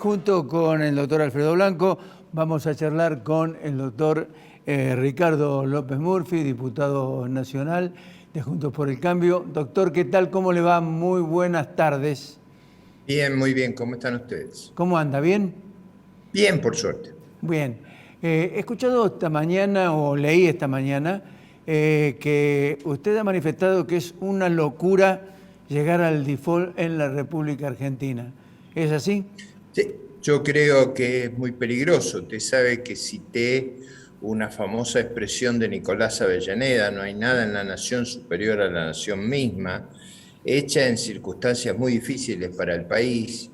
junto con el doctor Alfredo Blanco, vamos a charlar con el doctor Ricardo López Murphy, diputado nacional de Juntos por el Cambio. Doctor, ¿qué tal? ¿Cómo le va? Muy buenas tardes. Bien, muy bien. ¿Cómo están ustedes? ¿Cómo anda? ¿Bien? Bien, por suerte. Bien. He escuchado esta mañana, o leí esta mañana, que usted ha manifestado que es una locura llegar al default en la República Argentina. ¿Es así? Sí, yo creo que es muy peligroso. Usted sabe que cité una famosa expresión de Nicolás Avellaneda: no hay nada en la nación superior a la nación misma, hecha en circunstancias muy difíciles para el país.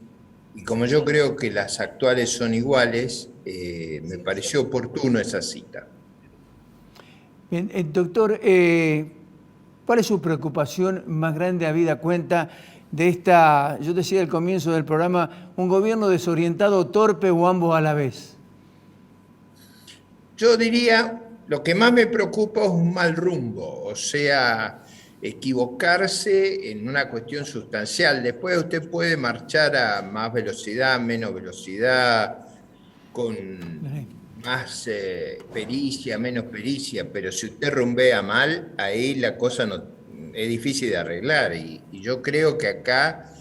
Y como yo creo que las actuales son iguales, me pareció oportuno esa cita. Bien, doctor, ¿cuál es su preocupación más grande habida cuenta de esta, yo decía al comienzo del programa, un gobierno desorientado, torpe o ambos a la vez? Yo diría, lo que más me preocupa es un mal rumbo, o sea, equivocarse en una cuestión sustancial. Después usted puede marchar a más velocidad, menos velocidad, con más pericia, menos pericia, pero si usted rumbea mal, ahí la cosa no, es difícil de arreglar. Y yo creo que acá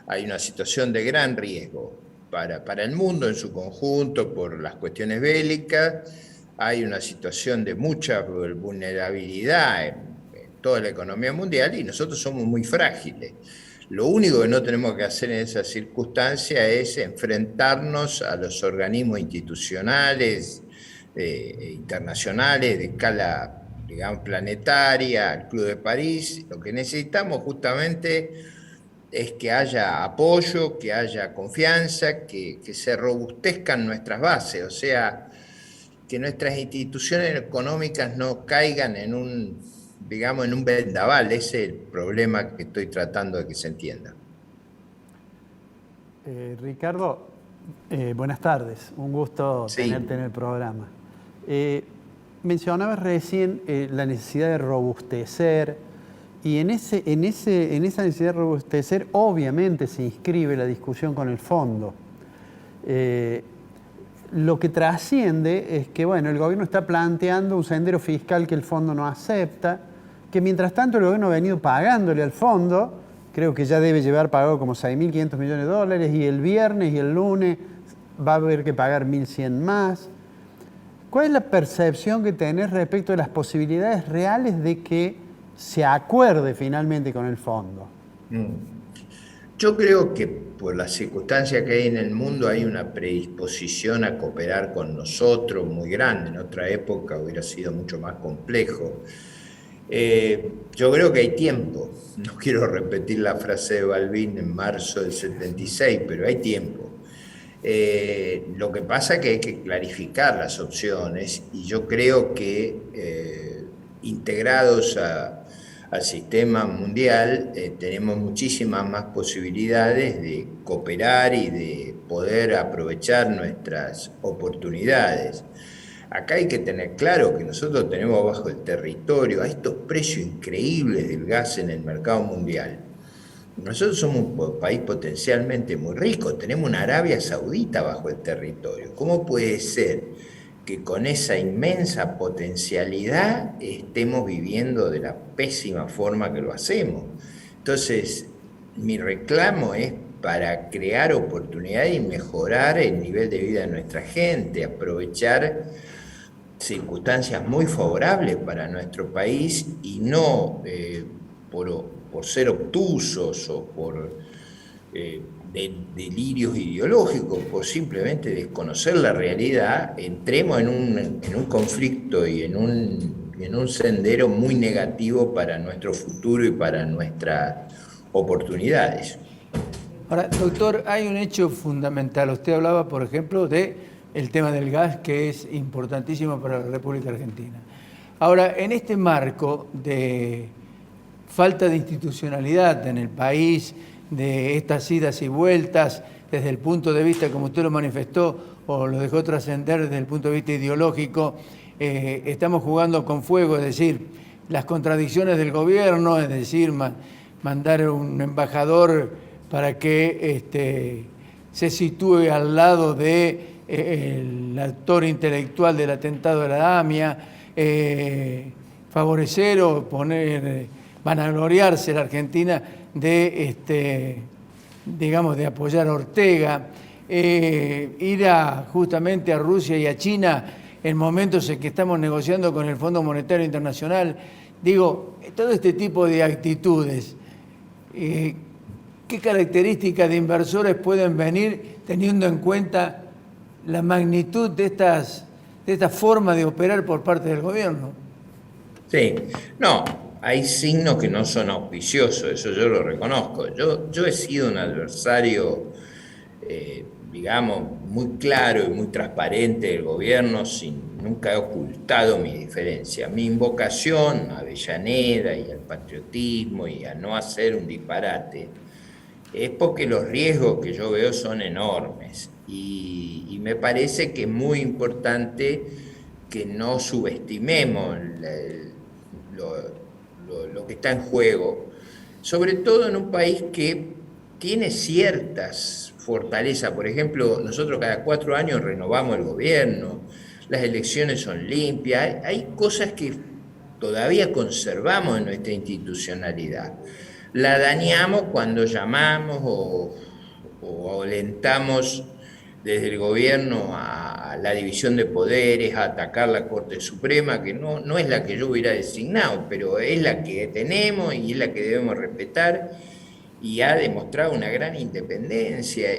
hay una situación de gran riesgo para el mundo en su conjunto por las cuestiones bélicas. Hay una situación de mucha vulnerabilidad en toda la economía mundial y nosotros somos muy frágiles. Lo único que no tenemos que hacer en esa circunstancia es enfrentarnos a los organismos institucionales, internacionales, de escala, digamos, planetaria, al Club de París. Lo que necesitamos justamente es que haya apoyo, que haya confianza, que se robustezcan nuestras bases, o sea, que nuestras instituciones económicas no caigan en un, digamos, en un vendaval. Ese es el problema que estoy tratando de que se entienda. Ricardo, buenas tardes. Un gusto Sí. tenerte en el programa. Mencionabas recién la necesidad de robustecer, y en esa necesidad de robustecer obviamente se inscribe la discusión con el fondo. Lo que trasciende es que, bueno, el gobierno está planteando un sendero fiscal que el fondo no acepta, que mientras tanto el gobierno ha venido pagándole al fondo, creo que ya debe llevar pagado como 6.500 millones de dólares, y el viernes y el lunes va a haber que pagar 1.100 más. ¿Cuál es la percepción que tenés respecto de las posibilidades reales de que se acuerde finalmente con el fondo? Yo creo que por las circunstancias que hay en el mundo hay una predisposición a cooperar con nosotros muy grande. En otra época hubiera sido mucho más complejo. Yo creo que hay tiempo. No quiero repetir la frase de Balbín en marzo del 76, pero hay tiempo. Lo que pasa es que hay que clarificar las opciones y yo creo que integrados al sistema mundial tenemos muchísimas más posibilidades de cooperar y de poder aprovechar nuestras oportunidades. Acá hay que tener claro que nosotros tenemos bajo el territorio a estos precios increíbles del gas en el mercado mundial. Nosotros somos un país potencialmente muy rico, tenemos una Arabia Saudita bajo el territorio. ¿Cómo puede ser que con esa inmensa potencialidad estemos viviendo de la pésima forma que lo hacemos? Entonces, mi reclamo es para crear oportunidades y mejorar el nivel de vida de nuestra gente, aprovechar circunstancias muy favorables para nuestro país y no por ser obtusos o por delirios ideológicos, por simplemente desconocer la realidad, entremos en un conflicto y en un sendero muy negativo para nuestro futuro y para nuestras oportunidades. Ahora, doctor, hay un hecho fundamental. Usted hablaba, por ejemplo, de el tema del gas, que es importantísimo para la República Argentina. Ahora, en este marco de falta de institucionalidad en el país, de estas idas y vueltas, desde el punto de vista, como usted lo manifestó, o lo dejó trascender desde el punto de vista ideológico, estamos jugando con fuego, es decir, las contradicciones del gobierno, es decir, mandar un embajador para que se sitúe al lado de el actor intelectual del atentado de la AMIA, favorecer o poner, vanagloriarse la Argentina de, digamos, de apoyar a Ortega, ir justamente a Rusia y a China en momentos en que estamos negociando con el Fondo Monetario Internacional. Digo, todo este tipo de actitudes, ¿qué características de inversores pueden venir teniendo en cuenta la magnitud de esta forma de operar por parte del gobierno? Sí, no, hay signos que no son auspiciosos, eso yo lo reconozco. Yo he sido un adversario, digamos, muy claro y muy transparente del gobierno, nunca he ocultado mi diferencia. Mi invocación a Avellaneda y al patriotismo y a no hacer un disparate es porque los riesgos que yo veo son enormes y me parece que es muy importante que no subestimemos lo que está en juego, sobre todo en un país que tiene ciertas fortalezas. Por ejemplo, nosotros cada 4 años renovamos el gobierno, las elecciones son limpias, hay cosas que todavía conservamos en nuestra institucionalidad. La dañamos cuando llamamos o alentamos desde el gobierno a la división de poderes, a atacar la Corte Suprema, que no es la que yo hubiera designado, pero es la que tenemos y es la que debemos respetar, y ha demostrado una gran independencia.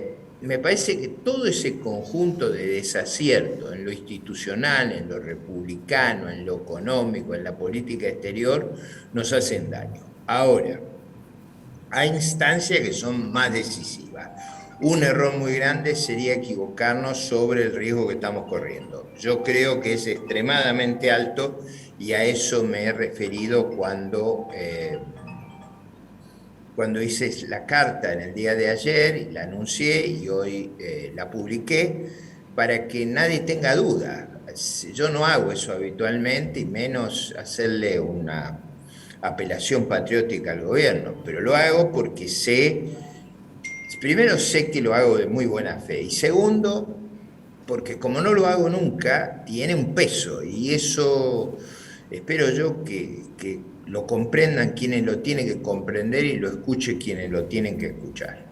Me parece que todo ese conjunto de desaciertos en lo institucional, en lo republicano, en lo económico, en la política exterior, nos hacen daño. Ahora, hay instancias que son más decisivas. Un error muy grande sería equivocarnos sobre el riesgo que estamos corriendo. Yo creo que es extremadamente alto y a eso me he referido cuando hice la carta en el día de ayer y la anuncié y hoy la publiqué para que nadie tenga duda. Yo no hago eso habitualmente y menos hacerle una apelación patriótica al gobierno, pero lo hago porque primero sé que lo hago de muy buena fe y segundo, porque como no lo hago nunca, tiene un peso y eso espero yo que lo comprendan quienes lo tienen que comprender y lo escuchen quienes lo tienen que escuchar.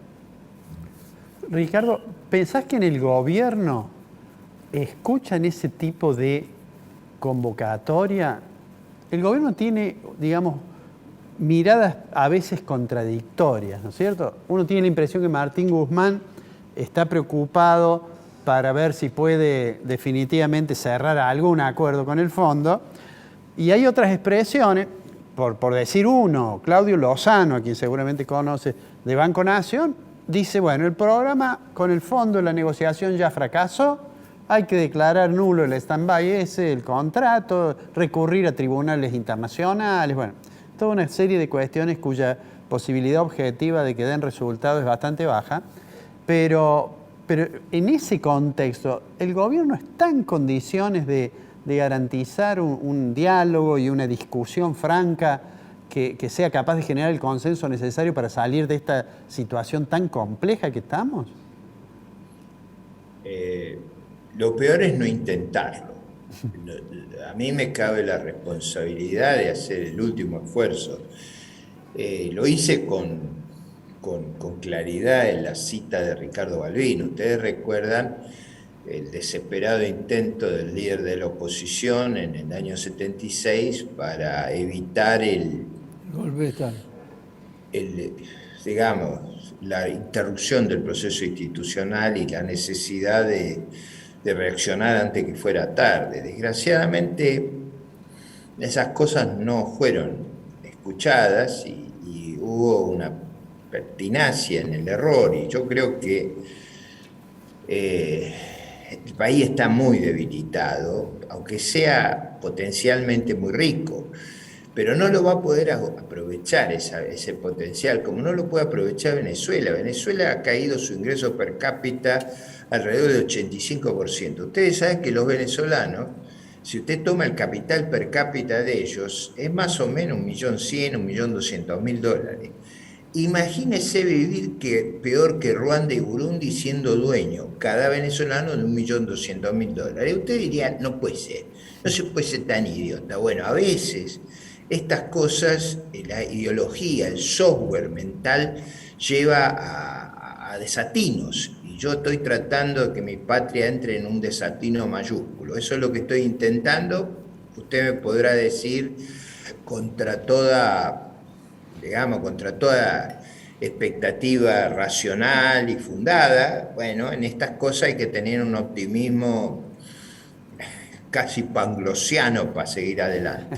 Ricardo, ¿pensás que en el gobierno escuchan ese tipo de convocatoria? El gobierno tiene, digamos, miradas a veces contradictorias, ¿no es cierto? Uno tiene la impresión que Martín Guzmán está preocupado para ver si puede definitivamente cerrar algún acuerdo con el fondo, y hay otras expresiones, por decir uno, Claudio Lozano, a quien seguramente conoce, de Banco Nación, dice, bueno, el programa con el fondo, la negociación ya fracasó, hay que declarar nulo el stand-by ese, el contrato, recurrir a tribunales internacionales, bueno, toda una serie de cuestiones cuya posibilidad objetiva de que den resultados es bastante baja, pero en ese contexto, ¿el gobierno está en condiciones de garantizar un diálogo y una discusión franca que sea capaz de generar el consenso necesario para salir de esta situación tan compleja que estamos? Lo peor es no intentarlo. A mí me cabe la responsabilidad de hacer el último esfuerzo. Lo hice con claridad en la cita de Ricardo Balbín. Ustedes recuerdan el desesperado intento del líder de la oposición en el año 76 para evitar digamos, la interrupción del proceso institucional y la necesidad de reaccionar antes que fuera tarde. Desgraciadamente, esas cosas no fueron escuchadas y hubo una pertinacia en el error, y yo creo que el país está muy debilitado, aunque sea potencialmente muy rico, pero no lo va a poder aprovechar ese potencial, como no lo puede aprovechar Venezuela. Venezuela ha caído su ingreso per cápita alrededor del 85%. Ustedes saben que los venezolanos, si usted toma el capital per cápita de ellos, es más o menos $1.100.000, $1.200.000. Imagínese vivir peor que Ruanda y Burundi siendo dueño cada venezolano de $1.200.000. Usted diría, no puede ser, no se puede ser tan idiota. Bueno, a veces estas cosas, la ideología, el software mental lleva a desatinos. Y yo estoy tratando de que mi patria entre en un desatino mayúsculo. Eso es lo que estoy intentando. Usted me podrá decir contra toda, digamos, contra toda expectativa racional y fundada. Bueno, en estas cosas hay que tener un optimismo casi panglosiano para seguir adelante.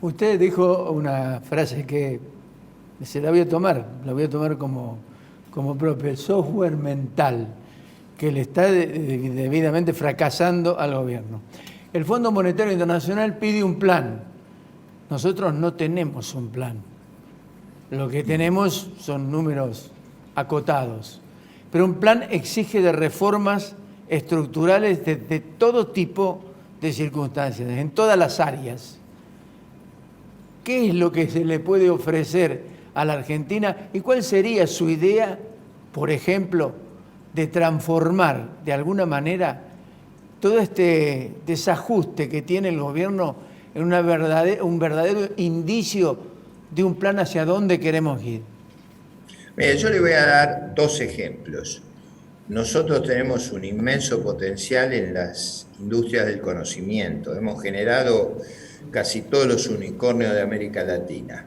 Usted dijo una frase que se la voy a tomar como propia, el software mental, que le está debidamente fracasando al gobierno. El Fondo Monetario Internacional pide un plan. Nosotros no tenemos un plan. Lo que tenemos son números acotados. Pero un plan exige de reformas estructurales de todo tipo de circunstancias, en todas las áreas. ¿Qué es lo que se le puede ofrecer a la Argentina y cuál sería su idea, por ejemplo, de transformar de alguna manera todo este desajuste que tiene el gobierno en un verdadero indicio de un plan hacia dónde queremos ir? Mira, yo le voy a dar dos ejemplos. Nosotros tenemos un inmenso potencial en las industrias del conocimiento. Hemos generado casi todos los unicornios de América Latina.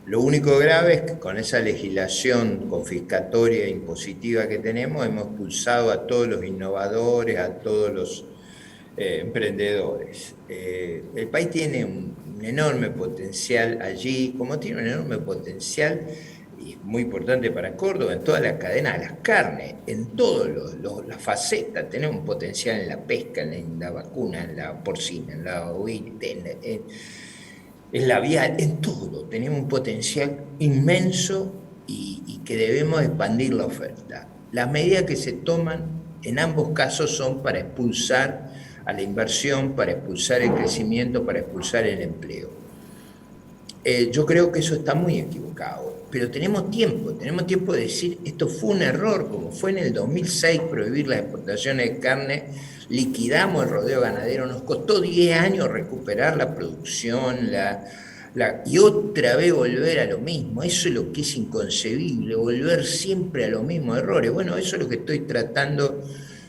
Lo único grave es que con esa legislación confiscatoria e impositiva que tenemos, hemos expulsado a todos los innovadores, a todos los emprendedores. El país tiene un enorme potencial allí, como tiene un enorme potencial, y es muy importante para Córdoba, en toda la cadena de las carnes, en todas las facetas. Tenemos un potencial en la pesca, en la vacuna, en la porcina, en la ovina, en la vial, en todo. Tenemos un potencial inmenso y que debemos expandir la oferta. Las medidas que se toman en ambos casos son para expulsar a la inversión, para expulsar el crecimiento, para expulsar el empleo. Yo creo que eso está muy equivocado, pero tenemos tiempo de decir, esto fue un error, como fue en el 2006 prohibir las exportaciones de carne, liquidamos el rodeo ganadero, nos costó 10 años recuperar la producción, y otra vez volver a lo mismo. Eso es lo que es inconcebible, volver siempre a los mismos errores. Bueno, eso es lo que estoy tratando,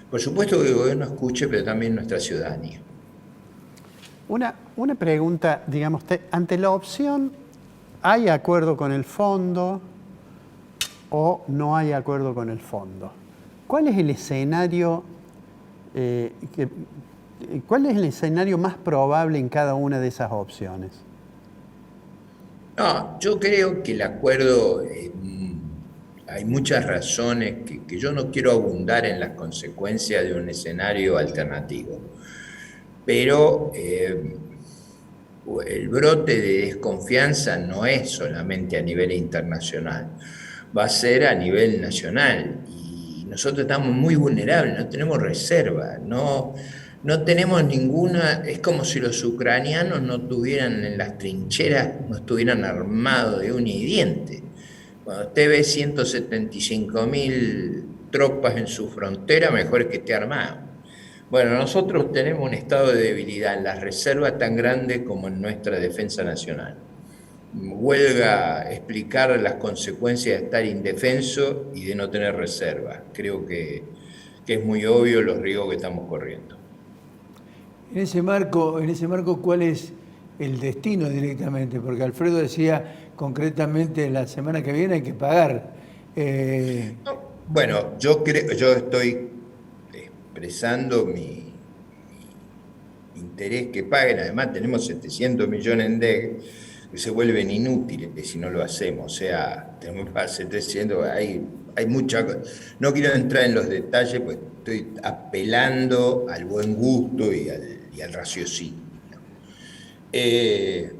por supuesto que el gobierno escuche, pero también nuestra ciudadanía. Una pregunta, digamos, ante la opción, ¿hay acuerdo con el fondo o no hay acuerdo con el fondo? ¿Cuál es el escenario, cuál es el escenario más probable en cada una de esas opciones? No, yo creo que el acuerdo, hay muchas razones que yo no quiero abundar en las consecuencias de un escenario alternativo. Pero el brote de desconfianza no es solamente a nivel internacional, va a ser a nivel nacional. Y nosotros estamos muy vulnerables, no tenemos reserva, no tenemos ninguna. Es como si los ucranianos no tuvieran en las trincheras, no estuvieran armados de uña y diente. Cuando usted ve 175.000 tropas en su frontera, mejor es que esté armado. Bueno, nosotros tenemos un estado de debilidad en las reservas tan grande como en nuestra defensa nacional. Huelga explicar las consecuencias de estar indefenso y de no tener reserva. Creo que es muy obvio los riesgos que estamos corriendo. En ese marco, ¿cuál es el destino directamente? Porque Alfredo decía concretamente la semana que viene hay que pagar. Bueno, yo estoy expresando mi interés que paguen. Además tenemos 700 millones en DEC que se vuelven inútiles si no lo hacemos. O sea, tenemos que pagar 700, hay mucha cosa. No quiero entrar en los detalles, pues estoy apelando al buen gusto y al raciocinio. El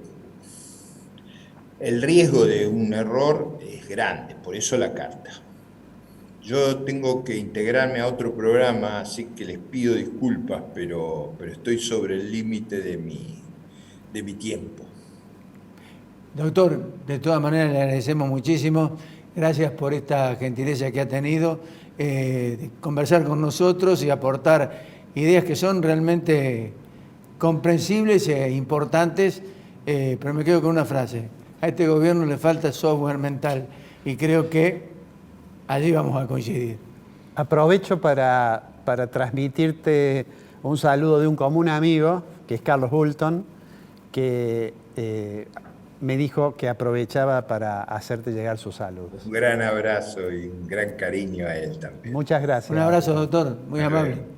riesgo de un error es grande, por eso la carta. Yo tengo que integrarme a otro programa, así que les pido disculpas, pero estoy sobre el límite de mi tiempo. Doctor, de todas maneras le agradecemos muchísimo. Gracias por esta gentileza que ha tenido de conversar con nosotros y aportar ideas que son realmente comprensibles e importantes, pero me quedo con una frase. A este gobierno le falta software mental y creo que allí vamos a coincidir. Aprovecho para transmitirte un saludo de un común amigo, que es Carlos Hulton, que me dijo que aprovechaba para hacerte llegar sus saludos. Un gran abrazo y un gran cariño a él también. Muchas gracias. Un abrazo, doctor, muy Hasta amable. luego.